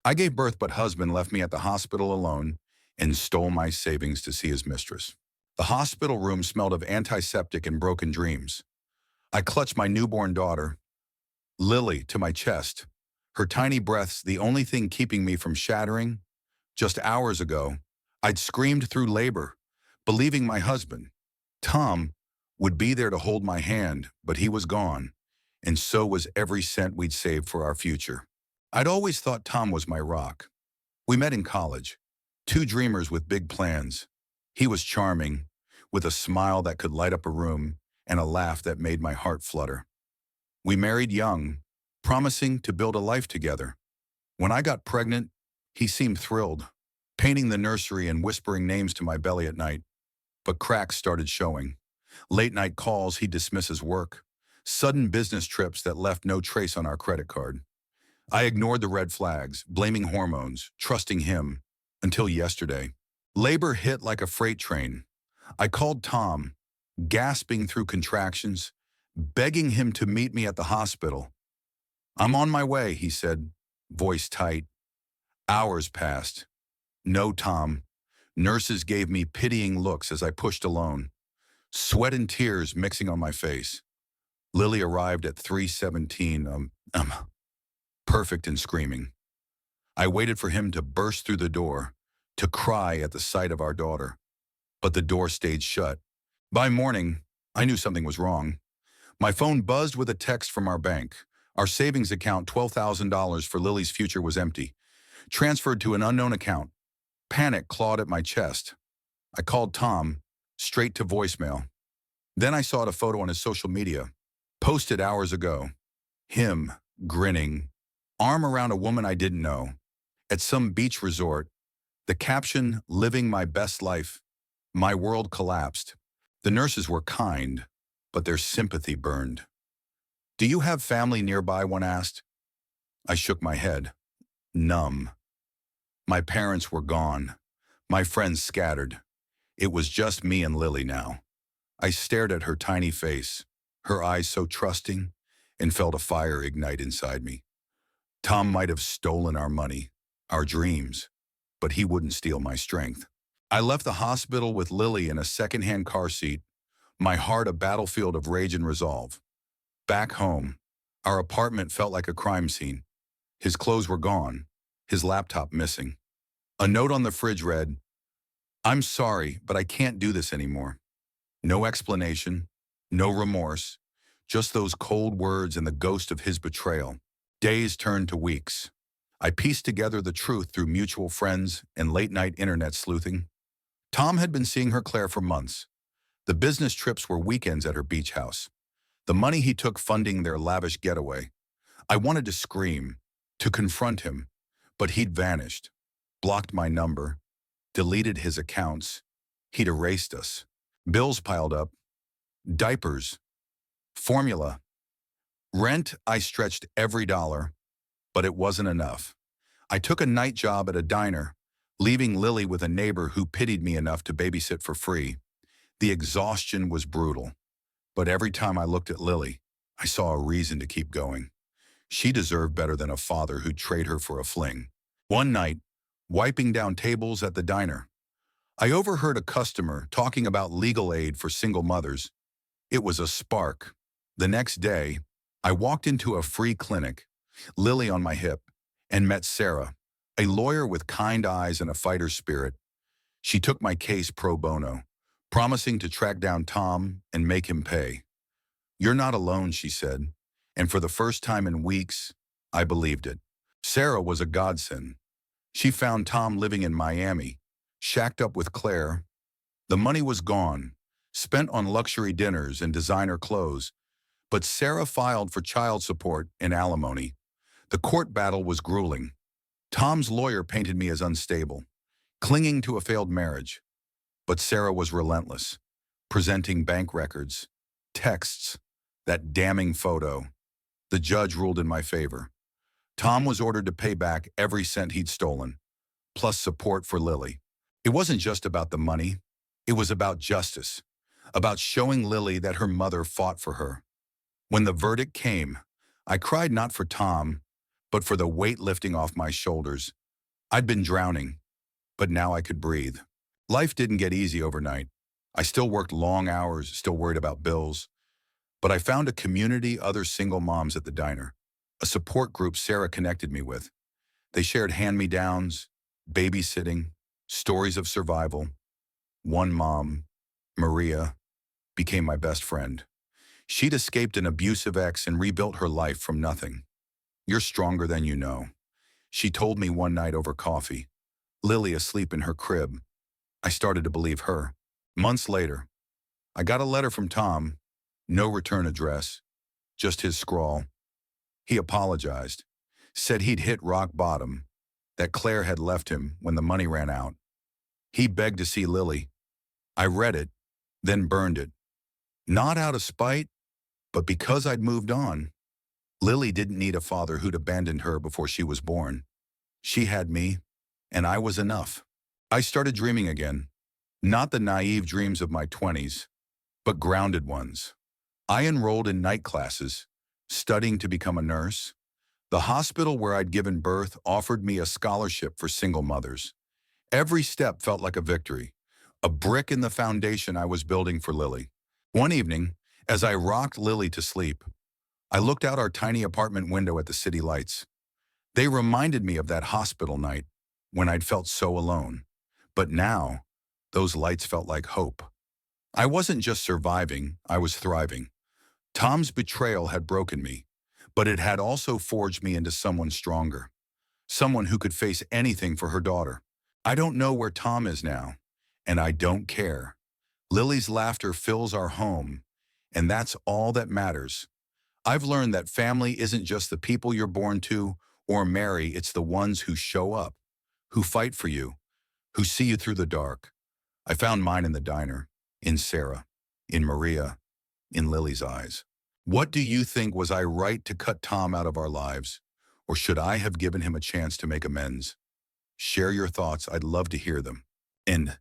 I gave birth, but husband left me at the hospital alone and stole my savings to see his mistress. The hospital room smelled of antiseptic and broken dreams. I clutched my newborn daughter, Lily, to my chest, her tiny breaths the only thing keeping me from shattering. Just hours ago, I'd screamed through labor, believing my husband, Tom, would be there to hold my hand, but he was gone, and so was every cent we'd saved for our future. I'd always thought Tom was my rock. We met in college, two dreamers with big plans. He was charming, with a smile that could light up a room and a laugh that made my heart flutter. We married young, promising to build a life together. When I got pregnant, he seemed thrilled, painting the nursery and whispering names to my belly at night. But cracks started showing. Late-night calls he'd dismiss as work. Sudden business trips that left no trace on our credit card. I ignored the red flags, blaming hormones, trusting him, until yesterday. Labor hit like a freight train. I called Tom, gasping through contractions, begging him to meet me at the hospital. "I'm on my way," he said, voice tight. Hours passed. No Tom. Nurses gave me pitying looks as I pushed alone, sweat and tears mixing on my face. Lily arrived at 3:17, perfect and screaming. I waited for him to burst through the door, to cry at the sight of our daughter. But the door stayed shut. By morning, I knew something was wrong. My phone buzzed with a text from our bank. Our savings account, $12,000 for Lily's future, was empty, transferred to an unknown account. Panic clawed at my chest. I called Tom, straight to voicemail. Then I saw a photo on his social media, posted hours ago. Him, grinning, arm around a woman I didn't know, at some beach resort. The caption, "Living my best life." My world collapsed. The nurses were kind, but their sympathy burned. "Do you have family nearby?" one asked. I shook my head, numb. My parents were gone. My friends scattered. It was just me and Lily now. I stared at her tiny face, her eyes so trusting, and felt a fire ignite inside me. Tom might have stolen our money, our dreams, but he wouldn't steal my strength. I left the hospital with Lily in a secondhand car seat, my heart a battlefield of rage and resolve. Back home, our apartment felt like a crime scene. His clothes were gone, his laptop missing. A note on the fridge read, "I'm sorry, but I can't do this anymore." No explanation, no remorse, just those cold words and the ghost of his betrayal. Days turned to weeks. I pieced together the truth through mutual friends and late-night internet sleuthing. Tom had been seeing her Claire for months. The business trips were weekends at her beach house. The money he took funding their lavish getaway. I wanted to scream, to confront him, but he'd vanished, blocked my number, deleted his accounts. He'd erased us. Bills piled up. Diapers. Formula. Rent. I stretched every dollar, but it wasn't enough. I took a night job at a diner, leaving Lily with a neighbor who pitied me enough to babysit for free. The exhaustion was brutal, but every time I looked at Lily, I saw a reason to keep going. She deserved better than a father who'd trade her for a fling. One night, wiping down tables at the diner, I overheard a customer talking about legal aid for single mothers. It was a spark. The next day, I walked into a free clinic, Lily on my hip, and met Sarah, a lawyer with kind eyes and a fighter's spirit. She took my case pro bono, promising to track down Tom and make him pay. "You're not alone," she said, and for the first time in weeks, I believed it. Sarah was a godsend. She found Tom living in Miami, shacked up with Claire. The money was gone, spent on luxury dinners and designer clothes, but Sarah filed for child support and alimony. The court battle was grueling. Tom's lawyer painted me as unstable, clinging to a failed marriage. But Sarah was relentless, presenting bank records, texts, that damning photo. The judge ruled in my favor. Tom was ordered to pay back every cent he'd stolen, plus support for Lily. It wasn't just about the money. It was about justice, about showing Lily that her mother fought for her. When the verdict came, I cried not for Tom, but for the weight lifting off my shoulders. I'd been drowning, but now I could breathe. Life didn't get easy overnight. I still worked long hours, still worried about bills, but I found a community, other single moms at the diner, a support group Sarah connected me with. They shared hand-me-downs, babysitting, stories of survival. One mom, Maria, became my best friend. She'd escaped an abusive ex and rebuilt her life from nothing. "You're stronger than you know," she told me one night over coffee. Lily asleep in her crib. I started to believe her. Months later, I got a letter from Tom, no return address, just his scrawl. He apologized, said he'd hit rock bottom, that Claire had left him when the money ran out. He begged to see Lily. I read it, then burned it. Not out of spite, but because I'd moved on. Lily didn't need a father who'd abandoned her before she was born. She had me, and I was enough. I started dreaming again, not the naive dreams of my 20s, but grounded ones. I enrolled in night classes, studying to become a nurse. The hospital where I'd given birth offered me a scholarship for single mothers. Every step felt like a victory, a brick in the foundation I was building for Lily. One evening, as I rocked Lily to sleep, I looked out our tiny apartment window at the city lights. They reminded me of that hospital night when I'd felt so alone. But now, those lights felt like hope. I wasn't just surviving, I was thriving. Tom's betrayal had broken me, but it had also forged me into someone stronger, someone who could face anything for her daughter. I don't know where Tom is now, and I don't care. Lily's laughter fills our home, and that's all that matters. I've learned that family isn't just the people you're born to or marry, it's the ones who show up, who fight for you, who see you through the dark. I found mine in the diner, in Sarah, in Maria, in Lily's eyes. What do you think? Was I right to cut Tom out of our lives, or should I have given him a chance to make amends? Share your thoughts. I'd love to hear them. And